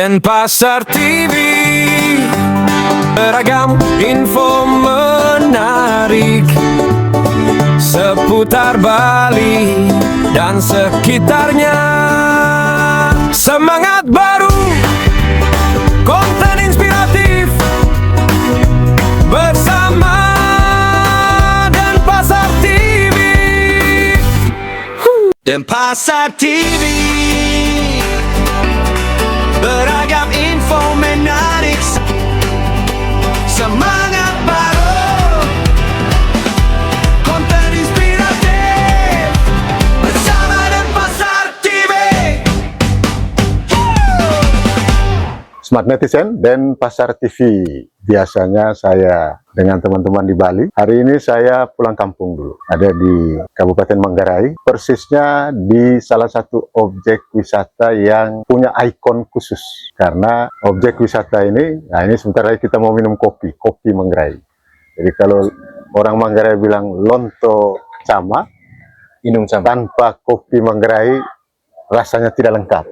Denpasar TV, beragam info menarik seputar Bali dan sekitarnya. Semangat baru, konten inspiratif bersama Denpasar TV. Denpasar TV, beragam info menarik, semangat baru, konten inspiratif bersama Denpasar TV. Smart Netizen Denpasar TV. Biasanya saya dengan teman-teman di Bali. Hari ini saya pulang kampung dulu. Ada di Kabupaten Manggarai. Persisnya di salah satu objek wisata yang punya ikon khusus. Karena objek wisata ini, nah ini sebentar lagi kita mau minum kopi. Kopi Manggarai. Jadi kalau orang Manggarai bilang lonto sama, Inung sama. tanpa kopi Manggarai rasanya tidak lengkap.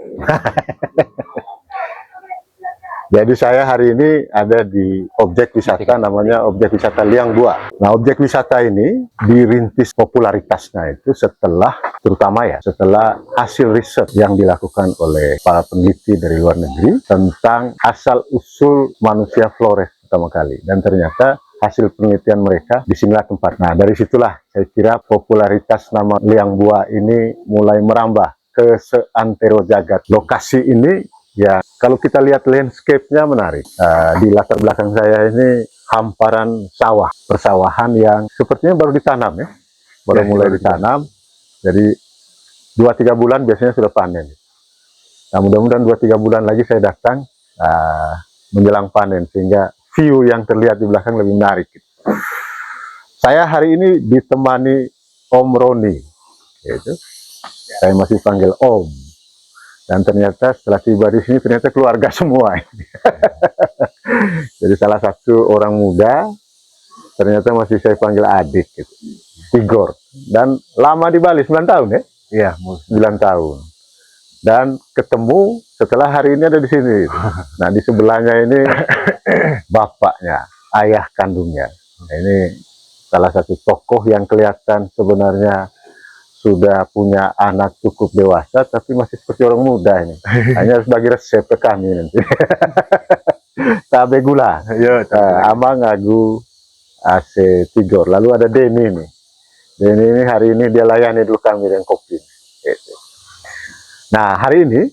Jadi saya hari ini ada di objek wisata, namanya objek wisata Liang Bua. Nah, objek wisata ini dirintis popularitasnya itu setelah, terutama ya, setelah hasil riset yang dilakukan oleh para peneliti dari luar negeri tentang asal-usul manusia Flores pertama kali. Dan ternyata hasil penelitian mereka di sinilah tempat. Nah, dari situlah saya kira popularitas nama Liang Bua ini mulai merambah ke seantero jagat. Lokasi ini, ya, kalau kita lihat landscape-nya menarik. Di latar belakang saya ini hamparan sawah, persawahan yang sepertinya baru ditanam ya, baru mulai ditanam. Jadi 2-3 bulan biasanya sudah panen. Nah, mudah-mudahan 2-3 bulan lagi saya datang menjelang panen, sehingga view yang terlihat di belakang lebih menarik. Saya hari ini ditemani Om Roni, yaitu saya masih panggil Om. Dan ternyata setelah tiba di sini ternyata keluarga semua. Jadi salah satu orang muda ternyata masih saya panggil adik gitu. Tigor. Dan lama di Bali 9 tahun ya? Iya, 9 tahun. Dan ketemu setelah hari ini ada di sini. Nah, di sebelahnya ini bapaknya, ayah kandungnya. Nah, ini salah satu tokoh yang kelihatan sebenarnya sudah punya anak cukup dewasa, tapi masih seperti orang muda ini. Hanya sebagai resep ke kami nanti. Tabe gula. Amang Agu AC Tigor. Lalu ada Denny nih. Denny ini hari ini dia layani dulu kami dengan kopi. Gitu. Nah, hari ini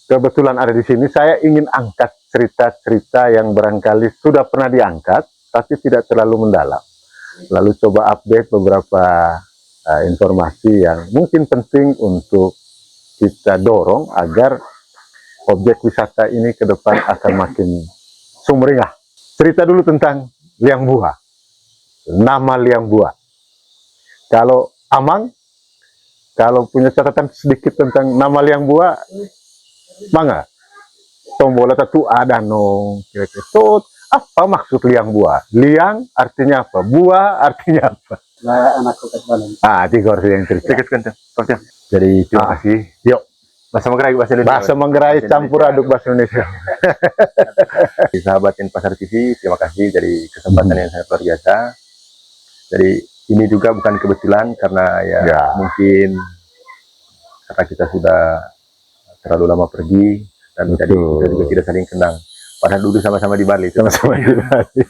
kebetulan ada di sini, saya ingin angkat cerita-cerita yang barangkali sudah pernah diangkat, tapi tidak terlalu mendalam. Lalu coba update beberapa informasi yang mungkin penting untuk kita dorong agar objek wisata ini ke depan akan makin sumringah. Cerita dulu tentang Liang Bua. Nama Liang Bua. Kalau Amang, kalau punya catatan sedikit tentang nama Liang Bua, mangga. Tombola tatu ada no kira-kira. Apa maksud Liang Bua? Liang artinya apa? Bua artinya apa? Nah, anakku ketuanan. Tigor yang cerita. Jadi terima kasih. Yuk. Bahasa Manggarai, bahasa Indonesia. Bahasa Manggarai campur aduk bahasa Indonesia. Sahabat Denpasar TV, terima kasih dari kesempatan yang sangat luar biasa. Jadi ini juga bukan kebetulan karena ya. Mungkin karena kita sudah terlalu lama pergi dan jadi kita juga tidak saling kenal. Padahal dulu sama-sama di Bali. Sama-sama di Bali.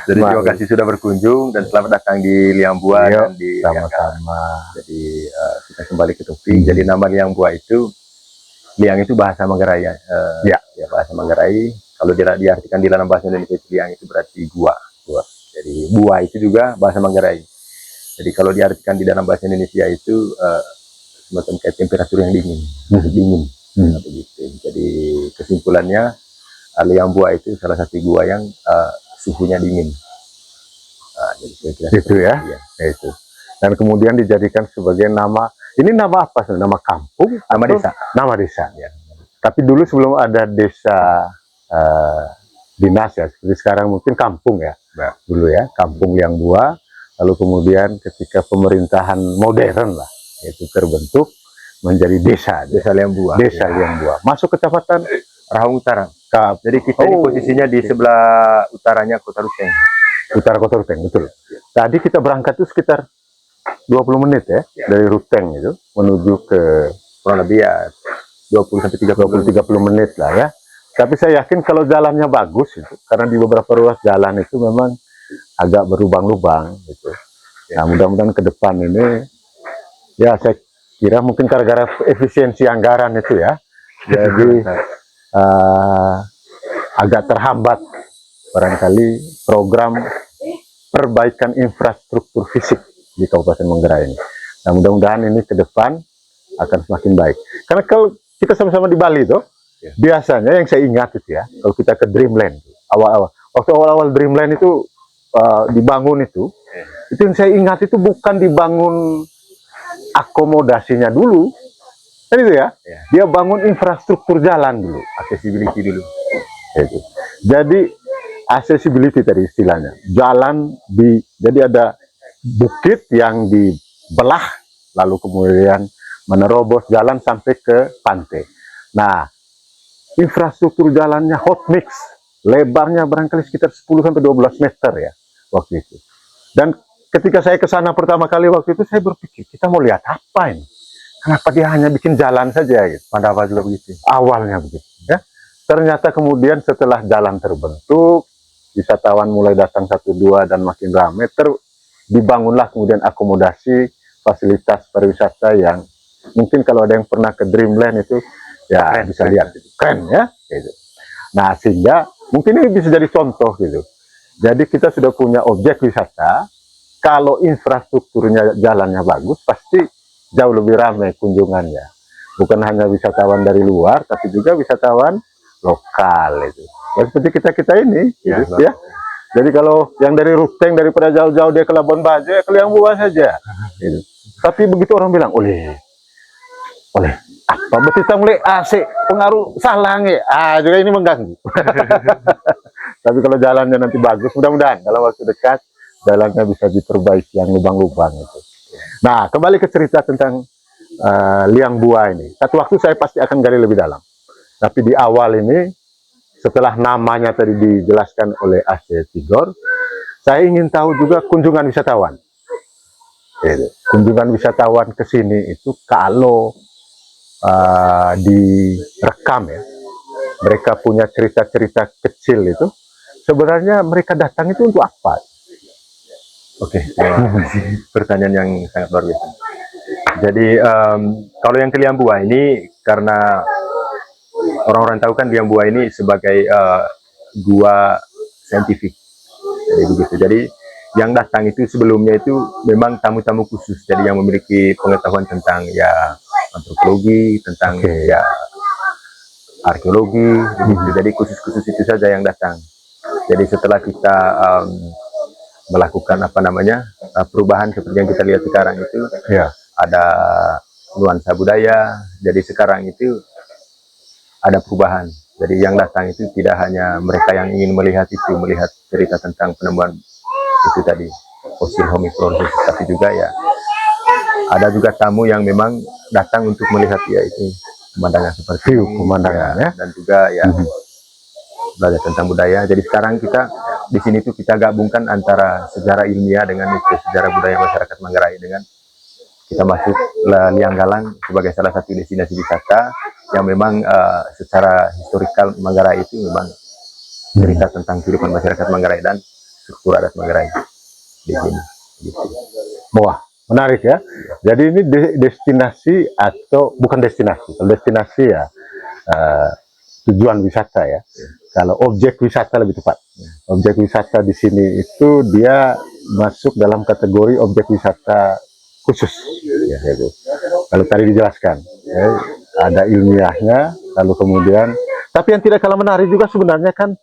Jadi terima kasih sudah berkunjung dan selamat datang di Liang Bua dan di sama-sama. Jadi kita kembali ke topik. Jadi nama Liang Bua itu, Liang itu bahasa Manggarai ya. Ya bahasa Manggarai. Kalau diartikan di dalam bahasa Indonesia itu Liang itu berarti gua. Jadi Bua itu juga bahasa Manggarai. Jadi kalau diartikan di dalam bahasa Indonesia itu semacam kayak temperatur yang dingin, dingin. Begitu. Jadi kesimpulannya Liang Bua itu salah satu gua yang suhunya dingin. Jadi itu ya. Itu. Dan kemudian dijadikan sebagai nama. Ini nama apa? Nama kampung? Nama desa. Nama desa. Ya. Tapi dulu sebelum ada desa dinas ya, seperti sekarang mungkin kampung ya. Dulu ya, kampung Liang Bua. Lalu kemudian ketika pemerintahan modern lah, itu terbentuk, menjadi desa. Desa Liang Bua. Desa Liang Bua. Masuk kecamatan Rahang Utara. Kap, Jadi kita ini posisinya di sebelah utaranya Kota Ruteng. Utara Kota Ruteng, betul. Tadi kita berangkat itu sekitar 20 menit ya, dari Ruteng itu menuju ke Kurang lebih ya 20 sampai 20-30 menit lah ya. Tapi saya yakin kalau jalannya bagus itu, karena di beberapa ruas jalan itu memang agak berlubang-lubang gitu. Nah, mudah-mudahan ke depan ini ya saya kira mungkin gara-gara efisiensi anggaran itu ya. Jadi agak terhambat barangkali program perbaikan infrastruktur fisik di Kabupaten Manggarai ini. Nah, mudah-mudahan ini ke depan akan semakin baik. Karena kalau kita sama-sama di Bali tuh, biasanya yang saya ingat itu ya, kalau kita ke Dreamland, waktu awal-awal Dreamland itu dibangun itu yang saya ingat itu bukan dibangun akomodasinya dulu, kan itu ya, dia bangun infrastruktur jalan dulu, accessibility dulu. gitu. Jadi accessibility tadi istilahnya, jalan jadi ada bukit yang dibelah, lalu kemudian menerobos jalan sampai ke pantai. Nah, infrastruktur jalannya hot mix, lebarnya barangkali sekitar 10-12 meter ya waktu itu. Dan ketika saya ke sana pertama kali waktu itu, saya berpikir kita mau lihat apa ini? Kenapa dia hanya bikin jalan saja gitu? Pandawa juga begitu. Awalnya begitu ya. Ternyata kemudian setelah jalan terbentuk, wisatawan mulai datang 1-2 dan makin ramai, dibangunlah kemudian akomodasi fasilitas pariwisata yang mungkin kalau ada yang pernah ke Dreamland itu ya keren, bisa lihat gitu. Keren ya gitu. Nah, sehingga mungkin ini bisa jadi contoh gitu. Jadi kita sudah punya objek wisata, kalau infrastrukturnya jalannya bagus pasti jauh lebih ramai kunjungannya. Bukan hanya wisatawan dari luar, tapi juga wisatawan lokal itu. Ya, seperti kita ini, gitu, ya. Jadi kalau yang dari Ruteng daripada jauh-jauh dia ke Labuan Bajo, ya ke Liang Bua saja. Gitu. Tapi begitu orang bilang, oleh apa betita mulai AC pengaruh salah nge, juga ini mengganggu. Tapi kalau jalannya nanti bagus, mudah-mudahan dalam waktu dekat jalannya bisa diperbaiki yang lubang-lubang itu. Nah, kembali ke cerita tentang Liang Bua ini. Satu waktu saya pasti akan gali lebih dalam. Tapi di awal ini, setelah namanya tadi dijelaskan oleh AC Tigor, saya ingin tahu juga kunjungan wisatawan. Kunjungan wisatawan ke sini itu kalau direkam ya, mereka punya cerita-cerita kecil itu, sebenarnya mereka datang itu untuk apa? Oke, pertanyaan yang sangat luar biasa. Jadi kalau yang ke Liang Bua ini, karena orang-orang tahu kan Liang Bua ini sebagai gua saintifik, jadi begitu. Jadi yang datang itu sebelumnya itu memang tamu-tamu khusus, jadi yang memiliki pengetahuan tentang ya antropologi, tentang ya arkeologi, begitu. Jadi khusus-khusus itu saja yang datang. Jadi setelah kita melakukan apa namanya perubahan seperti yang kita lihat sekarang itu, ada nuansa budaya. Jadi sekarang itu ada perubahan. Jadi yang datang itu tidak hanya mereka yang ingin melihat cerita tentang penemuan itu tadi, fosil hominids, tapi juga ya ada juga tamu yang memang datang untuk melihat ya itu pemandangan seperti pemandangan ya, dan juga ya belajar tentang budaya. Jadi sekarang kita di sini tuh kita gabungkan antara sejarah ilmiah dengan itu sejarah budaya masyarakat Manggarai, dengan kita masuk Liang Galang sebagai salah satu destinasi wisata yang memang secara historikal Manggarai itu memang cerita tentang kehidupan masyarakat Manggarai dan struktur adat Manggarai di sini. Gitu. Wah, menarik ya. Jadi ini destinasi atau bukan destinasi? Kalau destinasi ya tujuan wisata ya. Kalau objek wisata lebih tepat. Objek wisata di sini itu dia masuk dalam kategori objek wisata khusus. Ya, gitu. Kalau tadi dijelaskan, ya, ada ilmiahnya, lalu kemudian, tapi yang tidak kalah menarik juga sebenarnya kan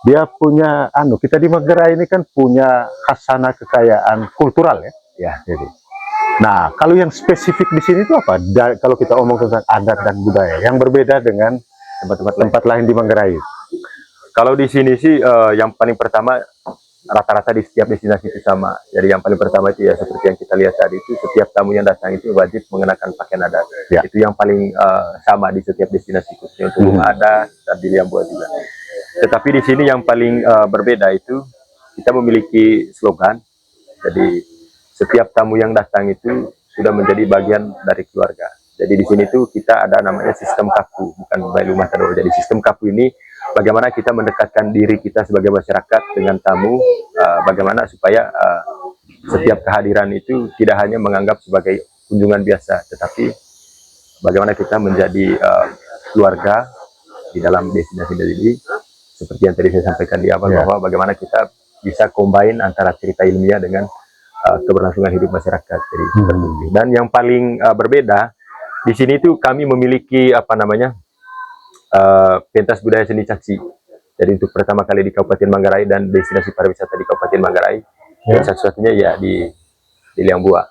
dia punya kita di Manggarai ini kan punya khasanah kekayaan kultural ya. Ya, jadi. Nah, kalau yang spesifik di sini itu apa? Kalau kita omong tentang adat dan budaya yang berbeda dengan tempat lain di Manggarai. Kalau di sini sih yang paling pertama rata-rata di setiap destinasi itu sama. Jadi yang paling pertama itu ya seperti yang kita lihat tadi, itu setiap tamu yang datang itu wajib mengenakan pakaian adat. Ya. Itu yang paling sama di setiap destinasi, khususnya untuk Lumah Ada dan di Liang Bua juga. Tetapi di sini yang paling berbeda itu kita memiliki slogan. Jadi setiap tamu yang datang itu sudah menjadi bagian dari keluarga. Jadi di sini tuh kita ada namanya sistem kaku, bukan bayi rumah tado. Jadi sistem kaku ini bagaimana kita mendekatkan diri kita sebagai masyarakat dengan tamu, bagaimana supaya setiap kehadiran itu tidak hanya menganggap sebagai kunjungan biasa, tetapi bagaimana kita menjadi keluarga di dalam destinasi ini. Seperti yang tadi saya sampaikan di awal, bahwa bagaimana kita bisa combine antara cerita ilmiah dengan keberlangsungan hidup masyarakat. Jadi seperti itu. Dan yang paling berbeda di sini itu kami memiliki apa namanya pentas budaya seni caci. Jadi untuk pertama kali di Kabupaten Manggarai dan destinasi pariwisata di Kabupaten Manggarai, dan satu-satunya ya di Liang Bua.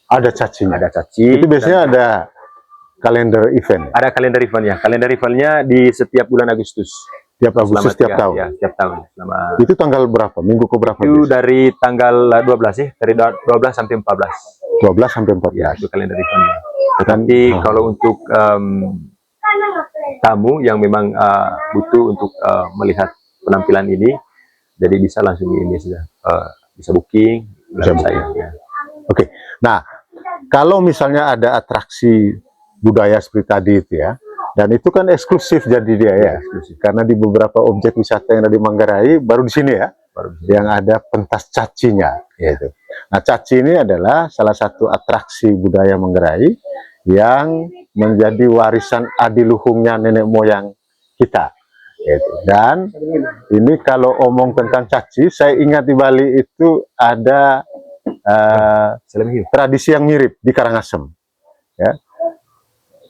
Ada cacinya. Ada caci. Itu biasanya ada kalender event. Ada kalender eventnya. Kalender eventnya di setiap bulan Agustus. Tiap Agustus setiap tahun. Ya, setiap tahun. Selama Itu tanggal berapa? Minggu ke berapa? itu biasanya? dari tanggal 12 ya, dari 12 sampai 14. 12 sampai 14. Ya, itu kalender eventnya. Tetapi kalau untuk tamu yang memang butuh untuk melihat penampilan ini, jadi bisa langsung ini sudah bisa booking, Bisa saya. booking. Ya. Oke. Nah, kalau misalnya ada atraksi budaya seperti tadi itu ya, dan itu kan eksklusif jadi dia ya, eksklusif. Karena di beberapa objek wisata yang ada di Manggarai, baru di sini ya, yang ada pentas cacinya. Gitu. Nah, caci ini adalah salah satu atraksi budaya Manggarai yang menjadi warisan adiluhungnya nenek moyang kita. Gitu. Dan ini kalau omong tentang caci, saya ingat di Bali itu ada tradisi yang mirip di Karangasem. Ya.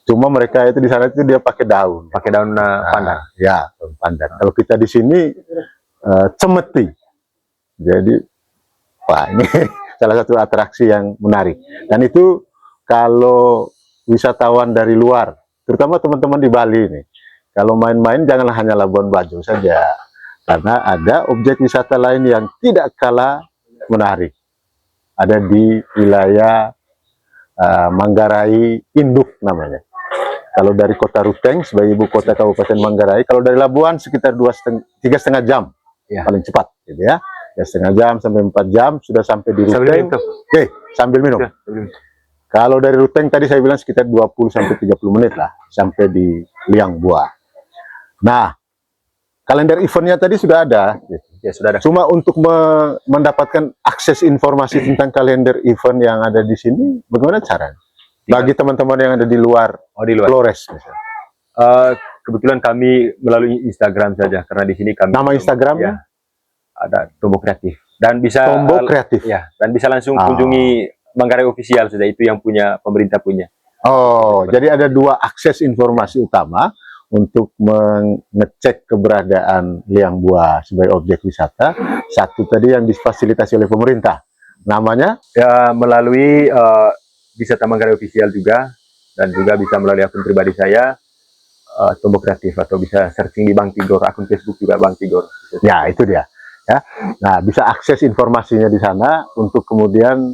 Cuma mereka itu di sana itu dia pakai daun Pandan. ya, daun pandan. Kalau kita di sini cemeti. Jadi wah, ini salah satu atraksi yang menarik. Dan itu kalau wisatawan dari luar, terutama teman-teman di Bali ini, kalau main-main janganlah hanya Labuan Bajo saja, karena ada objek wisata lain yang tidak kalah menarik. Ada di wilayah Manggarai Induk namanya. Kalau dari kota Ruteng sebagai ibu kota Kabupaten Manggarai, kalau dari Labuan sekitar 3,5 jam Ya. paling cepat, gitu ya. 3,5 jam sampai 4 jam sudah sampai di Ruteng. Oke, sambil minum. Ya, Kalau dari Ruteng tadi saya bilang sekitar 20 sampai 30 menit lah sampai di Liang Bua. Nah, kalender eventnya tadi sudah ada. ya sudah ada. Cuma untuk mendapatkan akses informasi tentang kalender event yang ada di sini, bagaimana caranya? Bagi teman-teman yang ada di luar, di luar. Flores misalnya. Kebetulan kami melalui Instagram saja, karena di sini kami Nama Instagramnya? ya, ada Tombok Kreatif, dan bisa Tombok Kreatif. ya, dan bisa langsung kunjungi Manggarai Official sudah, itu yang punya pemerintah punya. Oh, jadi ada dua akses informasi utama untuk mengecek keberadaan Liang Bua sebagai objek wisata. Satu tadi yang difasilitasi oleh pemerintah, namanya Ya, melalui Wisata Manggarai Official juga, dan juga bisa melalui akun pribadi saya, Tombok Kreatif, atau bisa searching di Bang Tigor, akun Facebook juga Bang Tigor. ya itu dia. Ya, nah bisa akses informasinya di sana untuk kemudian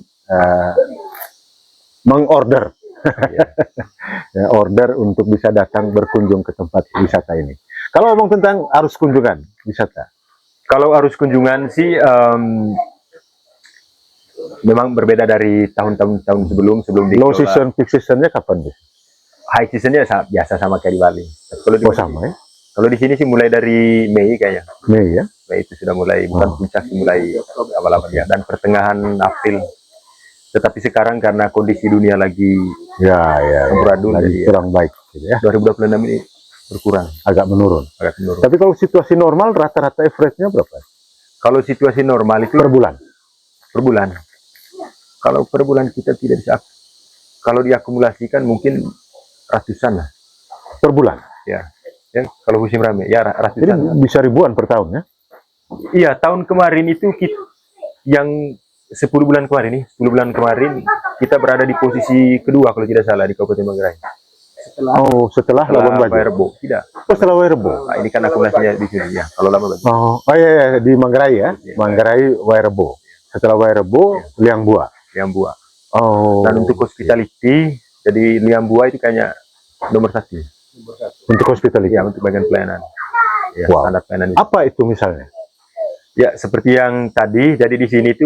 mengorder, ya, order untuk bisa datang berkunjung ke tempat wisata ini. Kalau ngomong tentang arus kunjungan wisata, Kalau arus kunjungan sih memang berbeda dari tahun-tahun sebelum di low season, peak seasonnya kapan deh? high seasonnya biasa sama kayak di Bali. Kalau di, Sama ya? kalau di sini sih mulai dari Mei kayaknya. Mei ya? Mei itu sudah mulai, bukan puncak sih, mulai awal-awal ya, dan pertengahan April. Tetapi sekarang karena kondisi dunia lagi Ya, amburadul, lagi jadi ya, kurang baik gitu ya, 2026 ini berkurang, agak menurun. agak menurun. Tapi kalau situasi normal rata-rata average-nya berapa? Kalau situasi normal itu Per bulan? per bulan. Kalau per bulan kita tidak bisa, kalau diakumulasikan mungkin ratusan lah. Per bulan? Ya, kalau musim rame ya Jadi ratusan. bisa ribuan per tahun ya? Iya, tahun kemarin itu yang 10 bulan kemarin nih, 10 bulan kemarin kita berada di posisi kedua kalau tidak salah di Kabupaten Manggarai. setelah Labuan Bajo. Wairebo. Tidak. Oh, setelah Wairebo. Nah, ini kan akumulasinya di sini ya. Kalau lama bagus. Oh iya, di Manggarai ya. Iya. Manggarai, Wairebo. Setelah Wairebo, Liang Bua. Yang buah. Oh. Dan untuk hospitality, jadi Liang Bua itu kayaknya nomor 1. Untuk hospitality. Ya, untuk bagian pelayanan. Ya, Wow. standar pelayanan itu. Apa itu misalnya? Ya, seperti yang tadi, jadi di sini itu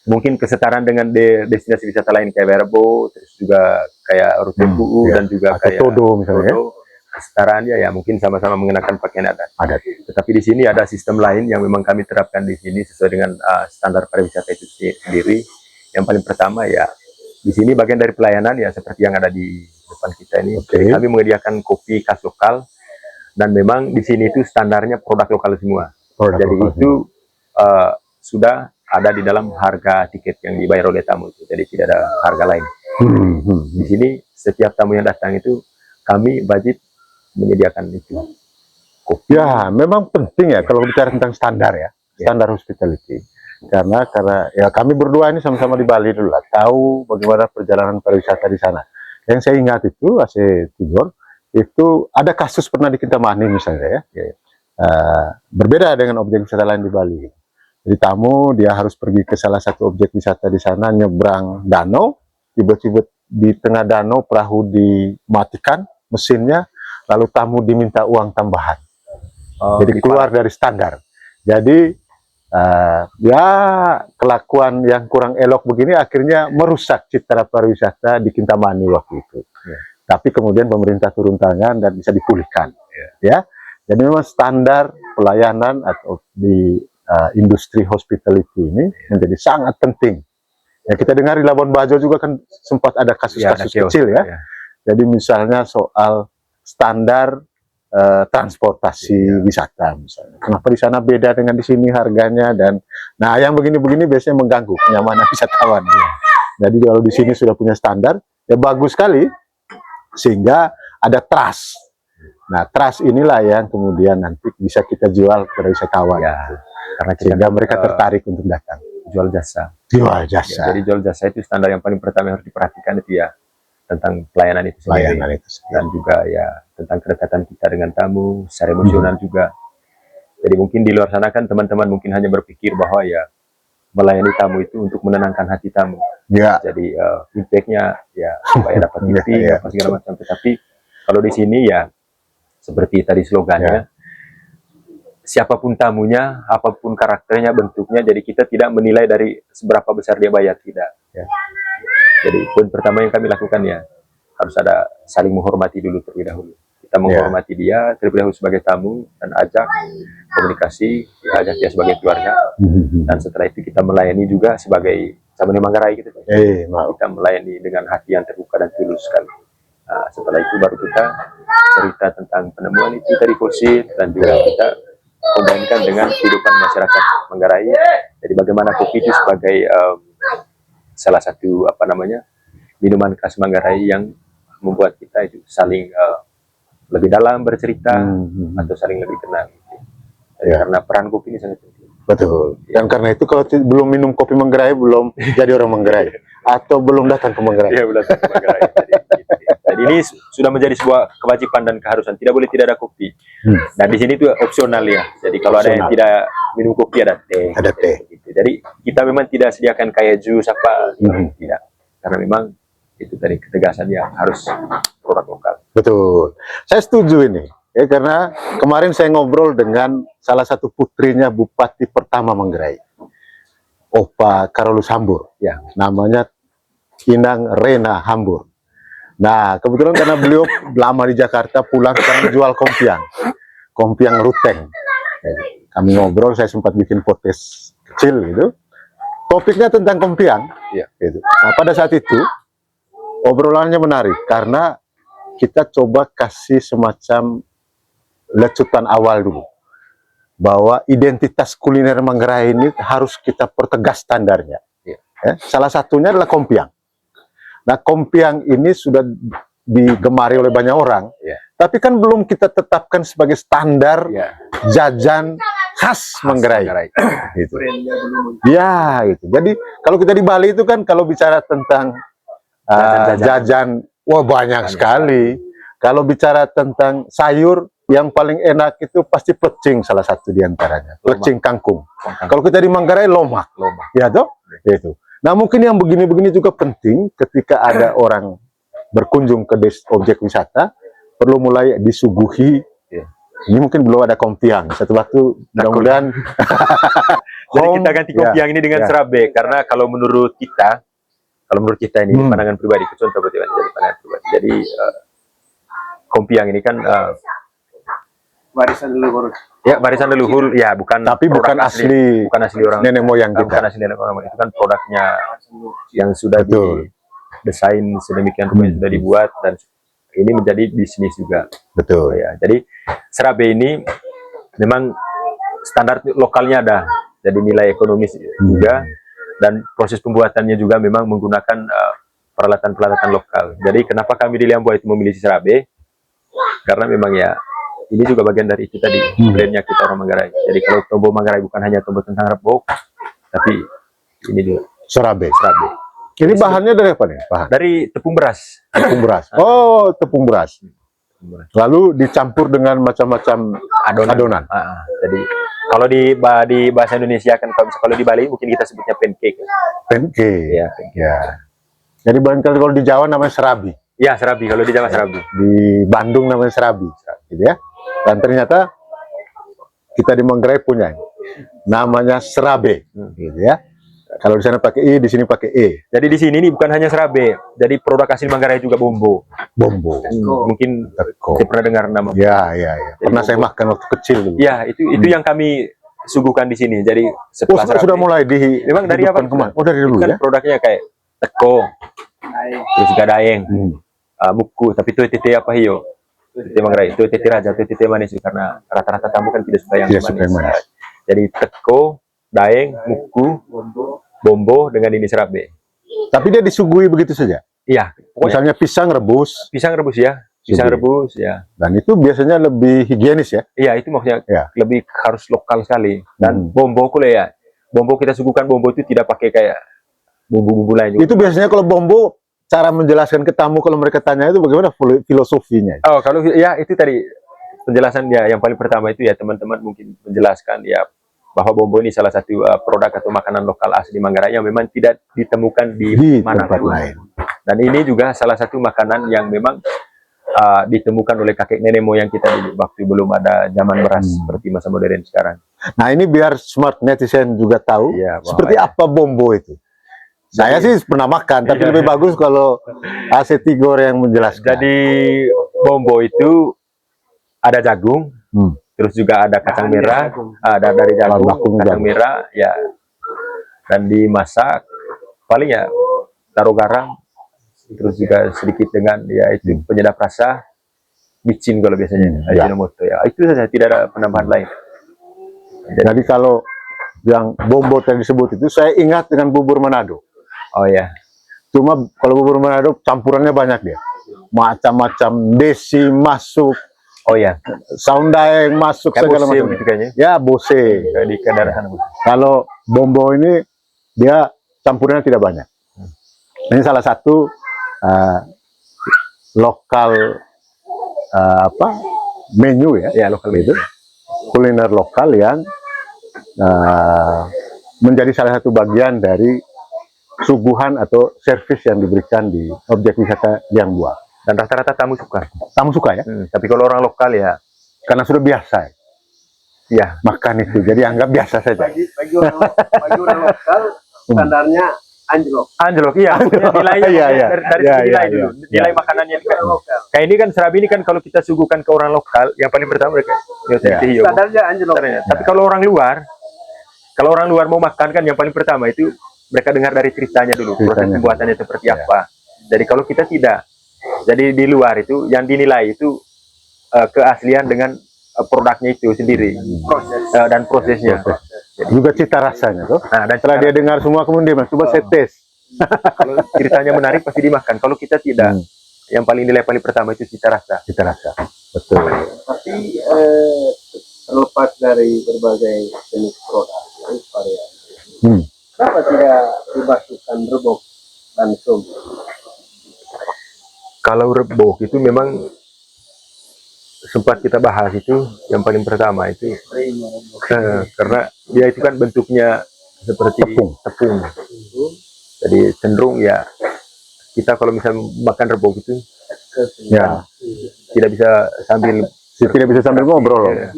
mungkin kesetaraan dengan destinasi wisata lain kayak Wairebo, terus juga kayak Rute Pu'u, ya. dan juga Atau kayak Todo misalnya, Todo. Kesetaraan ya mungkin sama-sama mengenakan pakaian adat. Adat. Tetapi di sini ada sistem lain yang memang kami terapkan di sini sesuai dengan standar pariwisata itu sendiri. Yang paling pertama ya, di sini bagian dari pelayanan ya seperti yang ada di depan kita ini. Oke. Kami menyediakan kopi khas lokal, dan memang di sini itu standarnya produk lokal semua. Produk Jadi lokal itu sudah ada di dalam harga tiket yang dibayar oleh tamu itu. Jadi tidak ada harga lain. Di sini setiap tamu yang datang itu kami wajib menyediakan itu. Kopi. Ya, memang penting ya kalau bicara tentang standar ya, standar hospitality. Karena ya kami berdua ini sama-sama di Bali dulu lah, tahu bagaimana perjalanan pariwisata di sana. Yang saya ingat itu, Tigor, itu ada kasus pernah di Kintamani misalnya ya. Berbeda dengan objek wisata lain di Bali. Jadi tamu dia harus pergi ke salah satu objek wisata di sana, nyebrang danau, tiba-tiba di tengah danau perahu dimatikan mesinnya, lalu tamu diminta uang tambahan. Jadi keluar dari standar. Jadi ya kelakuan yang kurang elok begini akhirnya merusak citra pariwisata di Kintamani waktu itu. Tapi kemudian pemerintah turun tangan dan bisa dipulihkan. Ya, jadi memang standar pelayanan atau di industri hospitality ini menjadi sangat penting. Ya, kita dengar di Labuan Bajo juga kan sempat ada kasus-kasus kecil ya. Jadi misalnya soal standar transportasi wisata misalnya. Kenapa di sana beda dengan di sini harganya, dan nah yang begini-begini biasanya mengganggu kenyamanan wisatawan. Jadi kalau di sini sudah punya standar, ya bagus sekali sehingga ada trust. Nah, trust inilah yang kemudian nanti bisa kita jual kepada wisatawan. Ya, karena sehingga mereka tertarik untuk datang. Jual jasa. Jual jasa. Ya, jadi jual jasa itu standar yang paling pertama yang harus diperhatikan itu ya tentang pelayanan itu sendiri. Pelayanan itu sendiri. Dan juga ya tentang kedekatan kita dengan tamu, secara emosional juga. Jadi mungkin di luar sana kan teman-teman mungkin hanya berpikir bahwa ya melayani tamu itu untuk menenangkan hati tamu. Ya. Jadi impact-nya ya supaya dapat tipping apa segala macam. Tetapi kalau di sini ya seperti tadi slogannya, siapapun tamunya, apapun karakternya, bentuknya, jadi kita tidak menilai dari seberapa besar dia bayar, tidak. Jadi poin pertama yang kami lakukan ya harus ada saling menghormati dulu terlebih dahulu. Kita menghormati dia terlebih dahulu sebagai tamu dan ajak komunikasi, ajak dia sebagai keluarga. Dan setelah itu kita melayani juga sebagai Samuni Manggarai gitu. Kita melayani dengan hati yang terbuka dan tulus sekali. Nah, setelah itu baru kita cerita tentang penemuan itu dari fosil, dan juga kita kombinkan dengan kehidupan masyarakat Manggarai. Jadi bagaimana kopi itu sebagai salah satu minuman khas Manggarai yang membuat kita itu saling lebih dalam bercerita atau saling lebih kenal. Jadi karena peran kopi ini sangat penting. Betul. Dan karena itu kalau belum minum kopi Manggarai belum jadi orang Manggarai atau belum datang ke Manggarai. Iya, belum datang ke Manggarai. Jadi ini sudah menjadi sebuah kewajiban dan keharusan. Tidak boleh tidak ada kopi. Dan di sini itu opsional ya. Jadi kalau ada yang tidak minum kopi ada teh. Ada teh. Gitu. Jadi kita memang tidak sediakan kayak jus apa, tidak. Karena memang itu tadi ketegasan ya harus produk lokal. Betul. Saya setuju ini. Ya, karena kemarin saya ngobrol dengan salah satu putrinya Bupati pertama Manggarai, Opa Karolus Hambur. Ya. Namanya Inang Rena Hambur. Nah, kebetulan karena beliau lama di Jakarta, pulang sekarang jual kompiang ruteng. Kami ngobrol, saya sempat bikin podcast kecil gitu. Topiknya tentang kompiang. Ya. Gitu. Nah, pada saat itu obrolannya menarik karena kita coba kasih semacam lecutan awal dulu bahwa identitas kuliner Manggarai ini harus kita pertegas standarnya. Salah satunya adalah kompiang. Nah, kompiang ini sudah digemari oleh banyak orang, tapi kan belum kita tetapkan sebagai standar jajan khas Manggarai. Gitu. Ya, gitu. Jadi kalau kita di Bali itu kan kalau bicara tentang jajan, wah banyak sekali. Kalau bicara tentang sayur, yang paling enak itu pasti plecing salah satu di antaranya. Plecing kangkung. Kalau kita di Manggarai, lomak. Ya toh? Itu. Nah, mungkin yang begini-begini juga penting ketika ada orang berkunjung ke objek wisata, perlu mulai disuguhi. Ini mungkin belum ada kompiang. Satu waktu mudah-mudahan. Jadi kita ganti kompiang ini dengan serabe, karena kalau menurut kita ini pandangan pribadi, contoh betul jadi pandangan pribadi. Jadi kompiang ini kan warisan leluhur. Ya, warisan leluhur, ya bukan. Tapi bukan asli orang nenek moyang kita. Bukan asli nenek moyang, itu kan produknya yang sudah didesain sedemikian rupa, sudah dibuat, dan ini menjadi bisnis juga. Betul. Ya, jadi serabe ini memang standar lokalnya ada, jadi nilai ekonomis juga, dan proses pembuatannya juga memang menggunakan peralatan-peralatan lokal. Jadi kenapa kami di Liang Buah itu memilih serabe? Karena memang ya ini juga bagian dari itu tadi, brandnya kita orang Manggarai. Jadi kalau Tombo Manggarai bukan hanya Tombo tentang rebok, tapi ini juga Serabe. Jadi Ini bahannya dari apa nih? Bahan? dari tepung beras. Tepung beras. Oh, tepung beras. Lalu dicampur dengan macam-macam adonan. Jadi kalau di bahasa Indonesia kan, kalau di Bali mungkin kita sebutnya pancake. Pancake. Ya, pancake. Ya. Jadi barangkali kalau di Jawa namanya serabi. Ya, serabi. Kalau di Jawa serabi. Di Bandung namanya serabi. Gitu ya. Dan ternyata kita di Manggarai punya namanya serabe. Gitu ya. Kalau di sana pakai I, di sini pakai E. Jadi di sini ini bukan hanya serabe. Jadi produk asli Manggarai juga bombo. Bombo. Mungkin Teko. saya pernah dengar nama. Ya. Pernah saya makan waktu kecil dulu. Ya, itu yang kami suguhkan di sini. Jadi setelah sudah mulai memang dari apa? Oh, dari dulu kan ya. Produknya kayak teko, terus juga daeng, buku, tapi itu tete apa hiyo? Tete Manggarai, itu tete raja, itu tete manis, karena rata-rata tamu kan tidak suka yang manis. Jadi teko, daeng, muku, bombo dengan ini serabe. Tapi dia disuguhi begitu saja. Iya, Misalnya pisang rebus. ya, pisang rebus ya. Dan itu biasanya lebih higienis ya. Iya, itu maksudnya lebih harus lokal sekali. Dan bombo kule ya. Bombo kita suguhkan, bombo itu tidak pakai kayak bumbu-bumbu lain juga. Itu biasanya kalau bombo, cara menjelaskan ke tamu kalau mereka tanya itu bagaimana filosofinya? Oh, kalau ya itu tadi penjelasan ya, yang paling pertama itu ya teman-teman mungkin menjelaskan ya bahwa bombo ini salah satu produk atau makanan lokal asli Manggarai yang memang tidak ditemukan di mana-mana lain. Dan ini juga salah satu makanan yang memang ditemukan oleh kakek nenek moyang kita dulu waktu belum ada zaman beras seperti masa modern sekarang. Nah, ini biar smart netizen juga tahu seperti apa bombo itu. Saya sih pernah makan, tapi lebih bagus kalau AC Tigor yang menjelaskan. Jadi bombo itu ada jagung, terus juga ada kacang merah, ada dari jagung, kacang merah, ya, dan dimasak, paling ya taruh garam, terus juga sedikit dengan ya itu penyedap rasa, micin kalau biasanya, Ajinomoto ya, itu saja, tidak ada penambahan lain. Jadi kalau yang bombo tadi disebut itu, saya ingat dengan bubur Manado. Oh ya. Cuma kalau bubur Manado campurannya banyak dia, macam-macam desi masuk. Oh ya, Saundaeng masuk segala macam. Ya, bose. Di kadar sana. Kalau bombo ini dia campurnya tidak banyak. Ini salah satu lokal menu ya. Ya, lokal itu. Kuliner lokal yang menjadi salah satu bagian dari suguhan atau servis yang diberikan di objek wisata Liang Buah. Dan rata-rata tamu suka. Tamu suka ya? Tapi kalau orang lokal ya, karena sudah biasa ya makan itu, jadi anggap biasa saja. Bagi orang lokal standarnya anjlok. Anjlok, iya. Nilainya dari segi nilai dulu. Nilai makanannya kayak ini kan serabi ini kan kalau kita suguhkan ke orang lokal, yang paling pertama mereka Standarnya anjlok. Tapi kalau orang luar mau makan kan yang paling pertama itu mereka dengar dari ceritanya dulu, proses pembuatannya seperti apa. Jadi kalau kita tidak, jadi di luar itu yang dinilai itu keaslian dengan produknya itu sendiri, dan prosesnya. Juga cita rasanya tuh. Nah, dan setelah dia dengar semua kemudian coba saya tes. Kalau ceritanya menarik pasti dimakan. Kalau kita tidak, yang paling nilai paling pertama itu cita rasa. Cita rasa, betul. Tapi terlepas dari berbagai jenis produk, variasi, kenapa tidak dimasukkan rebok dan sum? Kalau rebok itu memang sempat kita bahas itu, yang paling pertama itu karena dia itu kan bentuknya seperti tepung. Jadi cenderung ya kita kalau misalnya makan rebok itu Ya, tidak bisa sambil ngobrol. Ya.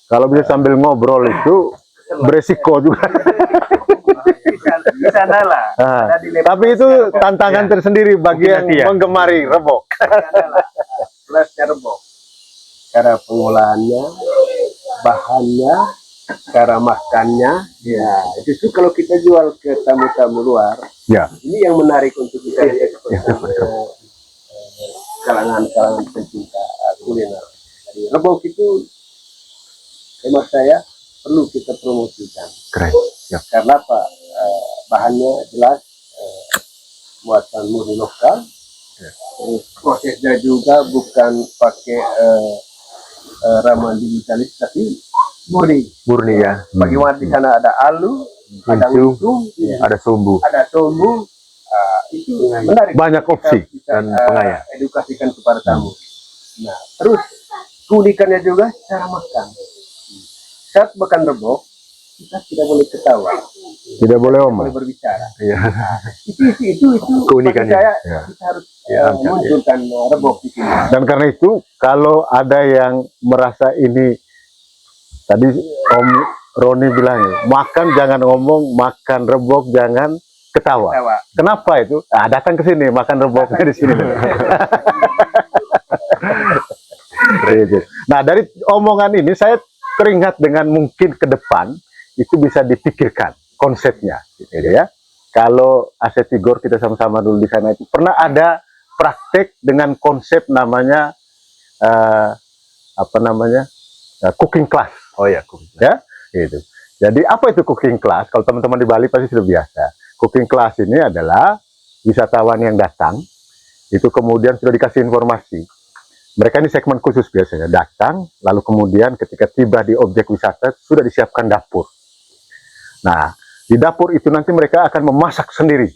Kalau bisa sambil ngobrol itu beresiko juga. Di sana lah. Nah, Ada dilema tapi itu tantangan tersendiri bagi yang Mungkin nanti ya. menggemari rebok. plusnya rebok. Cara pengolahannya, bahannya, cara makannya, ya justru kalau kita jual ke tamu-tamu luar, Ya, ini yang menarik untuk kita diekspor ke kalangan-kalangan pencinta kuliner. Jadi rebok itu hemat saya perlu kita promosikan. Keren. Ya. Karena apa? Bahannya jelas muatan murni lokal. Terus prosesnya juga bukan pakai ramuan digitalis, tapi murni. Murni ya. Bagaimana di sana ada alu, ada Ginseng, untung, ada sumbu. ada sombu, itu menarik. banyak opsi. Kita dan pengaya. edukasikan kepada tamu. Nah, terus keunikannya juga cara makan. Saat makan rebok, kita tidak boleh ketawa, Tidak boleh tidak omong. boleh berbicara. Iya. Itu Keunikannya. bagi saya Ya. kita harus Ya, munculkan rebok di sini. Dan karena itu, kalau ada yang merasa ini, tadi Om Roni bilang, makan jangan ngomong, makan rebok jangan ketawa. Ketawa. Kenapa itu? Ah, datang ke sini, makan reboknya di sini. Gitu. Nah, dari omongan ini saya teringat dengan mungkin ke depan itu bisa dipikirkan konsepnya, gitu ya. Kalau Asetigor kita sama-sama dulu di sana itu pernah ada praktek dengan konsep namanya cooking class. Oh ya, Ya, gitu. Jadi apa itu cooking class? Kalau teman-teman di Bali pasti sudah biasa. Cooking class ini adalah wisatawan yang datang, itu kemudian sudah dikasih informasi. Mereka ini segmen khusus biasanya, datang, lalu kemudian ketika tiba di objek wisata, sudah disiapkan dapur. Nah, di dapur itu nanti mereka akan memasak sendiri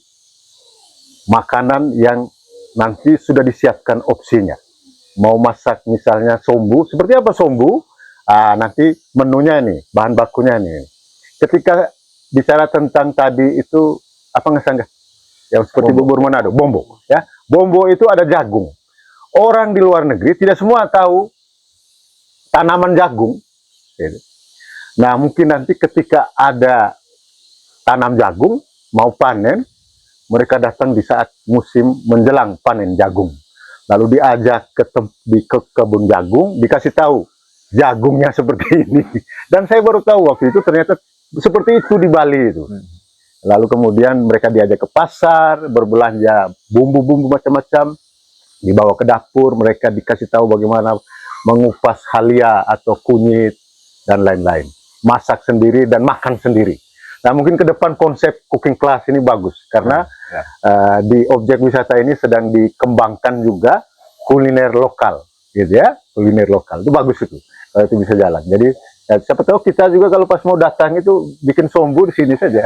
makanan yang nanti sudah disiapkan opsinya. Mau masak misalnya sombu, seperti apa sombu? Nanti menunya ini, bahan bakunya ini. Ketika bicara tentang tadi itu apa nggak yang seperti bubur Manado, bombo, ya. Bombo itu ada jagung. Orang di luar negeri tidak semua tahu tanaman jagung. Gitu. Nah, mungkin nanti ketika ada tanam jagung mau panen, mereka datang di saat musim menjelang panen jagung. Lalu diajak ke kebun jagung, dikasih tahu jagungnya seperti ini. Dan saya baru tahu waktu itu ternyata seperti itu di Bali itu. Lalu kemudian mereka diajak ke pasar, berbelanja bumbu-bumbu macam-macam, dibawa ke dapur, mereka dikasih tahu bagaimana mengupas halia atau kunyit dan lain-lain. Masak sendiri dan makan sendiri. Nah, mungkin ke depan konsep cooking class ini bagus karena di objek wisata ini sedang dikembangkan juga kuliner lokal, gitu ya, kuliner lokal itu bagus itu kalau itu bisa jalan. Jadi ya, siapa tahu kita juga kalau pas mau datang itu bikin sombu di sini saja.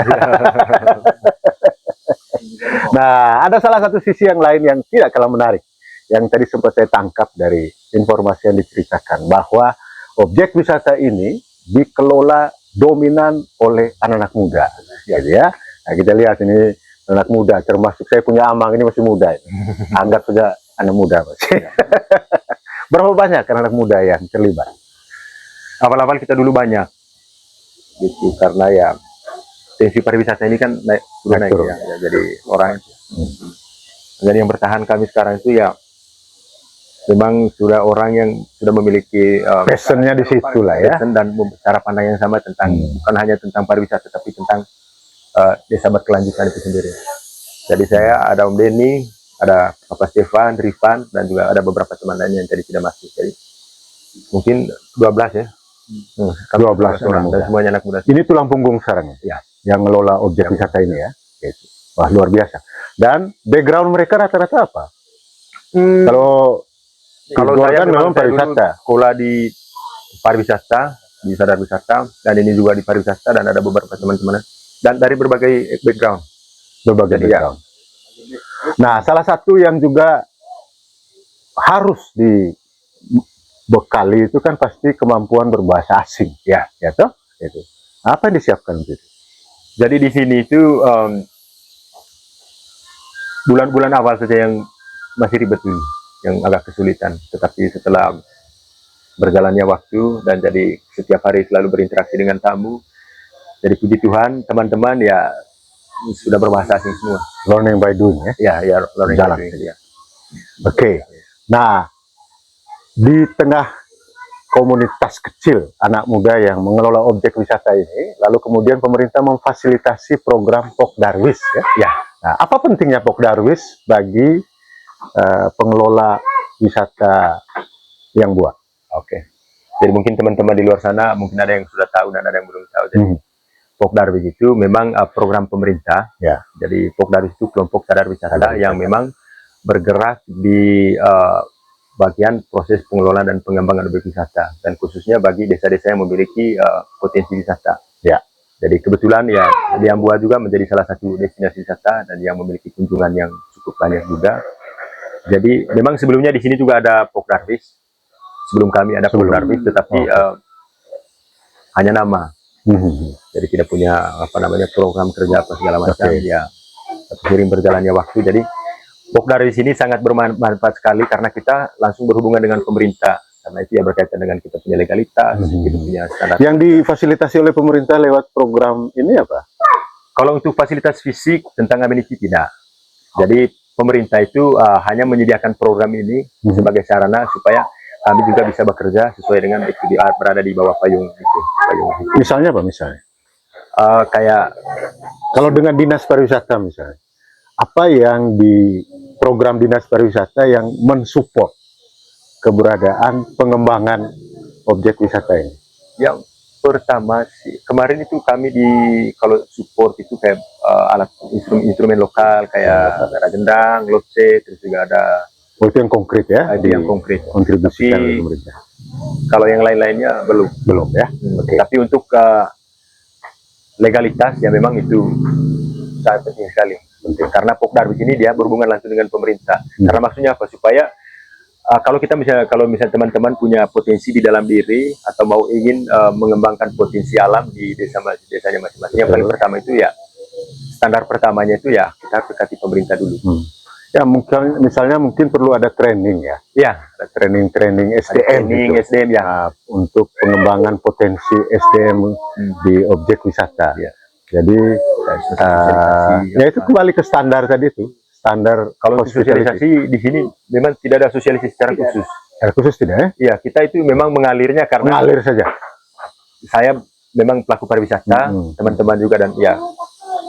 Nah, ada salah satu sisi yang lain yang tidak kalah menarik yang tadi sempat saya tangkap dari informasi yang diceritakan bahwa objek wisata ini dikelola dominan oleh anak-anak muda, gitu ya. Nah, kita lihat ini anak muda, termasuk saya punya amang ini masih muda, anggap saja anak muda masih. Berapa banyak anak muda yang terlibat? Awal-awal kita dulu banyak, gitu, karena ya tensi pariwisata ini kan naik Turun. ya, jadi orang. Jadi yang bertahan kami sekarang itu ya memang sudah orang yang sudah memiliki Passionnya di situ lah ya. passion dan cara pandang yang sama tentang bukan hanya tentang pariwisata tapi tentang desa berkelanjutan itu sendiri. Jadi saya ada Om Denny, ada Bapak Stefan, Rifan, dan juga ada beberapa teman lain yang tadi tidak masuk. Jadi mungkin 12 ya. 12 orang dan anak muda. semuanya anak muda. Ini tulang punggung sekarang Ya. yang ngelola objek wisata ini ya. Gitu. Wah, luar biasa. Dan background mereka rata-rata apa? Kalau Saya kan memang saya dulu pariwisata. sekolah di pariwisata, di sadar wisata, dan ini juga di pariwisata, dan ada beberapa teman-teman dan dari berbagai background. Berbagai Jadi, ya. background. Nah, salah satu yang juga harus bekali itu kan pasti kemampuan berbahasa asing, ya toh? Itu. Apa yang disiapkan untuk itu? Jadi di sini itu bulan-bulan awal saja yang masih ribet dulu, yang agak kesulitan. Tetapi setelah berjalannya waktu dan jadi setiap hari selalu berinteraksi dengan tamu, jadi puji Tuhan teman-teman ya sudah berbahasa asing semua. Learning by doing, ya? Ya, learning Jalan. by doing, ya. Oke. Nah, di tengah komunitas kecil anak muda yang mengelola objek wisata ini, lalu kemudian pemerintah memfasilitasi program Pokdarwis, ya? Ya. Nah, apa pentingnya Pokdarwis bagi pengelola wisata Liang Bua? Oke. Jadi mungkin teman-teman di luar sana mungkin ada yang sudah tahu dan ada yang belum tahu. Jadi Pokdarwis itu memang program pemerintah. Ya. Jadi Pokdarwis itu kelompok sadar wisata yang memang bergerak di bagian proses pengelolaan dan pengembangan objek wisata, dan khususnya bagi desa-desa yang memiliki potensi wisata. Ya. Jadi kebetulan ya Liang Bua juga menjadi salah satu destinasi wisata dan yang memiliki kunjungan yang cukup banyak juga. Jadi memang sebelumnya di sini juga ada Pokdarwis. Sebelum kami ada Pokdarwis, tetapi hanya nama. Jadi tidak punya apa namanya program kerja apa segala macam. Ya, sering berjalannya waktu. Jadi Pokdarwis ini sangat bermanfaat sekali karena kita langsung berhubungan dengan pemerintah. Karena itu ya berkaitan dengan kita punya legalitas, kita punya standar. Yang difasilitasi oleh pemerintah lewat program ini apa? Kalau untuk fasilitas fisik tentang amenity tidak. Jadi pemerintah itu hanya menyediakan program ini sebagai sarana supaya kami juga bisa bekerja sesuai dengan berada di bawah payung itu. Misalnya apa misalnya? Kayak Kalau dengan dinas pariwisata misalnya, apa yang di program dinas pariwisata yang mensupport keberadaan pengembangan objek wisata ini? yang pertama sih kemarin itu kami kalau support itu kayak alat instrumen lokal kayak gendang, lotse, terus juga ada Oh, itu yang konkret ya? itu yang konkret. Kontribusikan Tapi oleh pemerintah. kalau yang lain-lainnya belum Ya? Tapi untuk legalitas ya memang itu sangat penting sekali. Karena Pokdarwis ini dia berhubungan langsung dengan pemerintah. Karena maksudnya apa? Supaya kalau misalnya teman-teman punya potensi di dalam diri atau mau ingin mengembangkan potensi alam di desanya masing-masing, yang paling pertama itu ya standar pertamanya itu ya kita dekati pemerintah dulu. Ya mungkin misalnya perlu ada training ya. Ya, Ada training SDM gitu. SDM ya. Nah, untuk pengembangan potensi SDM di objek wisata. Ya. Jadi ya itu kembali ke standar tadi itu. Standar Kalau untuk sosialisasi di sini memang tidak ada sosialisasi secara khusus. Secara khusus tidak ya? Iya, kita itu memang mengalirnya karena Mengalir saja. saya memang pelaku pariwisata, teman-teman juga, dan ya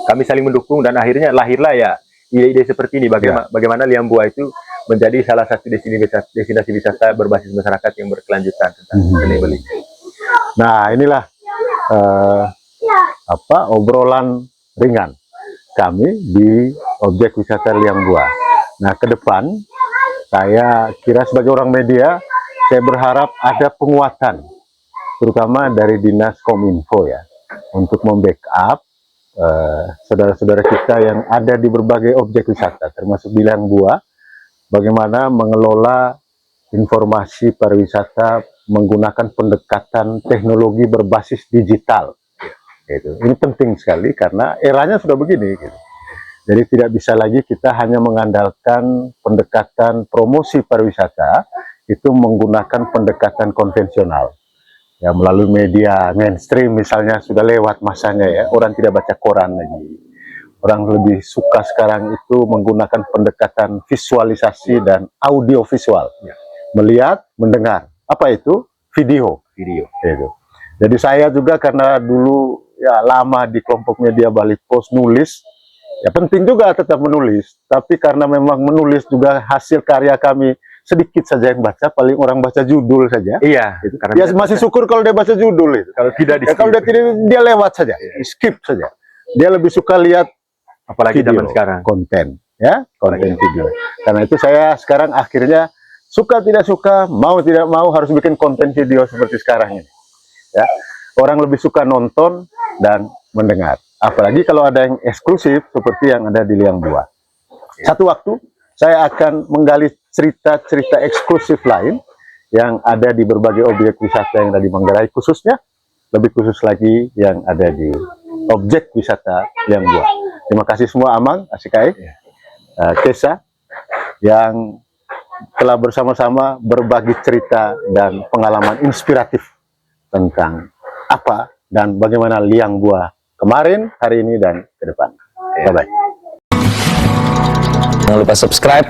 kami saling mendukung dan akhirnya lahirlah ya ide-ide seperti ini. Bagaimana Liang Bua itu menjadi salah satu destinasi wisata berbasis masyarakat yang berkelanjutan tentang sustainability. Nah, inilah obrolan ringan kami di objek wisata Liang Bua. Nah, ke depan saya kira sebagai orang media, saya berharap ada penguatan terutama dari Dinas Kominfo ya, untuk membackup saudara-saudara kita yang ada di berbagai objek wisata termasuk di Liang Bua, bagaimana mengelola informasi pariwisata menggunakan pendekatan teknologi berbasis digital. Gitu. Ini penting sekali karena eranya sudah begini. Gitu. Jadi tidak bisa lagi kita hanya mengandalkan pendekatan promosi pariwisata itu menggunakan pendekatan konvensional. Ya, melalui media mainstream misalnya sudah lewat masanya ya, orang tidak baca koran lagi. Orang lebih suka sekarang itu menggunakan pendekatan visualisasi dan audio visual. Melihat, mendengar. Apa itu? Video. Itu. Jadi saya juga karena dulu ya lama di kelompok media Bali Post nulis, ya penting juga tetap menulis. Tapi karena memang menulis juga hasil karya kami sedikit saja yang baca, paling orang baca judul saja. Iya, Gitu. karena Dia masih syukur kalau dia baca judul itu. kalau tidak di Kalau dia tidak, dia lewat saja, skip saja. Dia lebih suka lihat apalagi video, zaman sekarang. konten, ya, konten video. Karena itu saya sekarang akhirnya suka tidak suka, mau tidak mau harus bikin konten video seperti sekarang ini. Ya, orang lebih suka nonton dan mendengar. Apalagi kalau ada yang eksklusif seperti yang ada di Liang Bua. Satu waktu saya akan menggali cerita-cerita eksklusif lain yang ada di berbagai objek wisata yang ada di Manggarai, khususnya lebih khusus lagi yang ada di objek wisata Liang Bua. Terima kasih semua Amang, Asikai, Kesa yang telah bersama-sama berbagi cerita dan pengalaman inspiratif tentang apa dan bagaimana Liang Bua kemarin, hari ini, dan ke depan. Bye-bye. Jangan lupa subscribe,